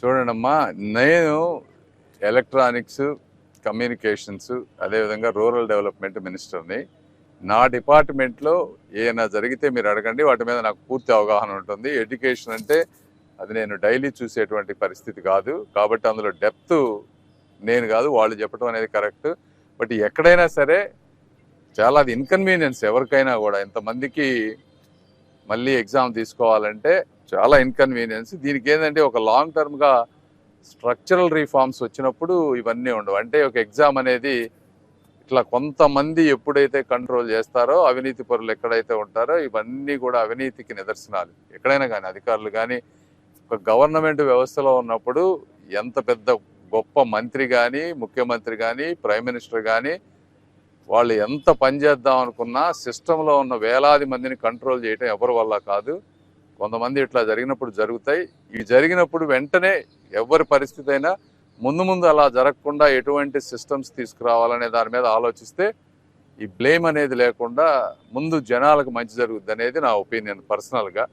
చూడండమ్మా, నేను electronics, communications, అదేవిధంగా రూరల్ డెవలప్మెంట్ మినిస్టర్ని. నా డిపార్ట్మెంట్లో ఏమైనా జరిగితే మీరు అడగండి, వాటి మీద నాకు పూర్తి అవగాహన ఉంటుంది. ఎడ్యుకేషన్ అంటే అది నేను డైలీ చూసేటువంటి పరిస్థితి కాదు, కాబట్టి అందులో డెప్త్ నేను కాదు, వాళ్ళు చెప్పడం అనేది కరెక్ట్. బట్ ఎక్కడైనా సరే చాలా అది ఇన్కన్వీనియన్స్ ఎవరికైనా కూడా. ఇంతమందికి మళ్ళీ ఎగ్జామ్ తీసుకోవాలంటే చాలా ఇన్కన్వీనియన్స్. దీనికి ఏంటంటే ఒక లాంగ్ టర్మ్గా స్ట్రక్చరల్ రీఫార్మ్స్ వచ్చినప్పుడు ఇవన్నీ ఉండవు. అంటే ఒక ఎగ్జామ్ అనేది ఇట్లా కొంతమంది ఎప్పుడైతే కంట్రోల్ చేస్తారో, అవినీతి పరులు ఎక్కడైతే ఉంటారో, ఇవన్నీ కూడా అవినీతికి నిదర్శనాలు. ఎక్కడైనా కానీ అధికారులు కానీ ఒక గవర్నమెంట్ వ్యవస్థలో ఉన్నప్పుడు ఎంత పెద్ద గొప్ప మంత్రి కానీ, ముఖ్యమంత్రి కానీ, ప్రైమ్ మినిస్టర్ కానీ వాళ్ళు ఎంత పనిచేద్దాం అనుకున్నా సిస్టంలో ఉన్న వేలాది మందిని కంట్రోల్ చేయటం ఎవరి వల్ల కాదు. కొంతమంది ఇట్లా జరిగినప్పుడు జరుగుతాయి. ఇవి జరిగినప్పుడు వెంటనే ఎవరి పరిస్థితి అయినా ముందు అలా జరగకుండా ఎటువంటి సిస్టమ్స్ తీసుకురావాలనే దాని మీద ఆలోచిస్తే ఈ బ్లేమ్ అనేది లేకుండా ముందు జనాలకు మంచి జరుగుద్ది అనేది నా ఒపీనియన్ పర్సనల్గా.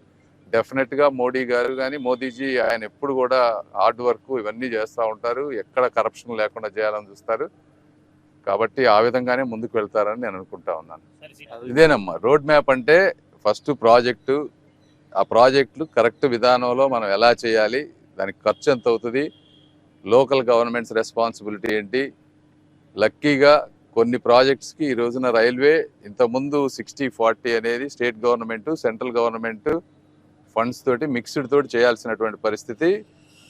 డెఫినెట్గా మోడీ గారు కానీ, మోదీజీ ఆయన ఎప్పుడు కూడా హార్డ్ వర్క్ ఇవన్నీ చేస్తూ ఉంటారు, ఎక్కడ కరప్షన్ లేకుండా చేయాలని చూస్తారు. కాబట్టి ఆ విధంగానే ముందుకు వెళ్తారని నేను అనుకుంటా ఉన్నాను. ఇదేనమ్మా రోడ్ మ్యాప్ అంటే, ఫస్ట్ ప్రాజెక్టు, ఆ ప్రాజెక్టులు కరెక్ట్ విధానంలో మనం ఎలా చేయాలి, దానికి ఖర్చు ఎంత అవుతుంది, లోకల్ గవర్నమెంట్స్ రెస్పాన్సిబిలిటీ ఏంటి. లక్కీగా కొన్ని ప్రాజెక్ట్స్కి ఈ రోజున రైల్వే ఇంతకుముందు 60-40 అనేది state government, central government funds తోటి మిక్స్డ్ తోటి చేయాల్సినటువంటి పరిస్థితి.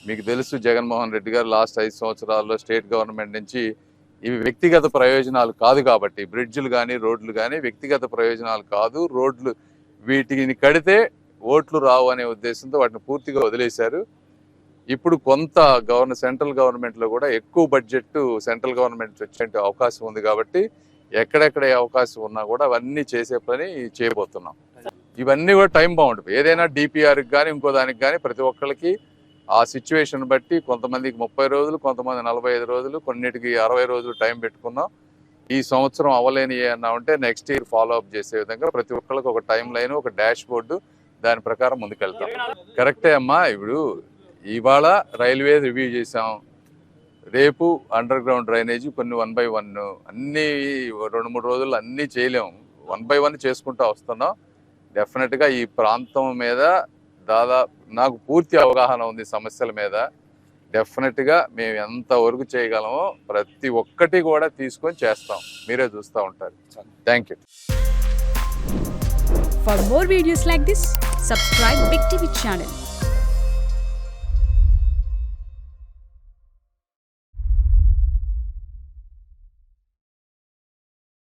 మీకు తెలుసు, జగన్మోహన్ రెడ్డి గారు లాస్ట్ 5 సంవత్సరాల్లో స్టేట్ గవర్నమెంట్ నుంచి ఇవి వ్యక్తిగత ప్రయోజనాలు కాదు కాబట్టి, బ్రిడ్జ్లు కానీ రోడ్లు కానీ వ్యక్తిగత ప్రయోజనాలు కాదు, రోడ్లు వీటిని కడితే ఓట్లు రావు అనే ఉద్దేశంతో వాటిని పూర్తిగా వదిలేశారు. ఇప్పుడు కొంత సెంట్రల్ గవర్నమెంట్లో కూడా ఎక్కువ బడ్జెట్ సెంట్రల్ గవర్నమెంట్ వచ్చే అవకాశం ఉంది కాబట్టి ఎక్కడెక్కడ అవకాశం ఉన్నా కూడా అవన్నీ చేసే పని చేయబోతున్నాం. ఇవన్నీ కూడా టైం బౌండ్. ఏదైనా డిపిఆర్కి కానీ ఇంకో దానికి కానీ ప్రతి ఒక్కరికి ఆ సిచ్యువేషన్ బట్టి కొంతమందికి 30 రోజులు, కొంతమంది 45 రోజులు, కొన్నిటికి 60 రోజులు టైం పెట్టుకున్నాం. ఈ సంవత్సరం అవ్వలేని ఏమన్నా ఉంటే నెక్స్ట్ ఇయర్ ఫాలో అప్ చేసే విధంగా ప్రతి ఒక్కరికి ఒక టైం లైన్, ఒక డాష్ బోర్డు, దాని ప్రకారం ముందుకెళ్తాం. కరెక్టే అమ్మా. ఇప్పుడు ఇవాళ రైల్వే రివ్యూ చేసాం, రేపు అండర్ గ్రౌండ్ డ్రైనేజీ కొన్ని 1 by 1 అన్నీ 2-3 రోజుల్లో అన్నీ చేయలేము. 1 by 1 చేసుకుంటూ వస్తున్నాం. డెఫినెట్గా ఈ ప్రాంతం మీద దాదాపు నాకు పూర్తి అవగాహన ఉంది సమస్యల మీద. డెఫినెట్గా మేము ఎంతవరకు చేయగలమో ప్రతి ఒక్కటి కూడా తీసుకొని చేస్తాం. మీరే చూస్తూ ఉంటారు. Thank you. For more videos like this, subscribe Big TV channel.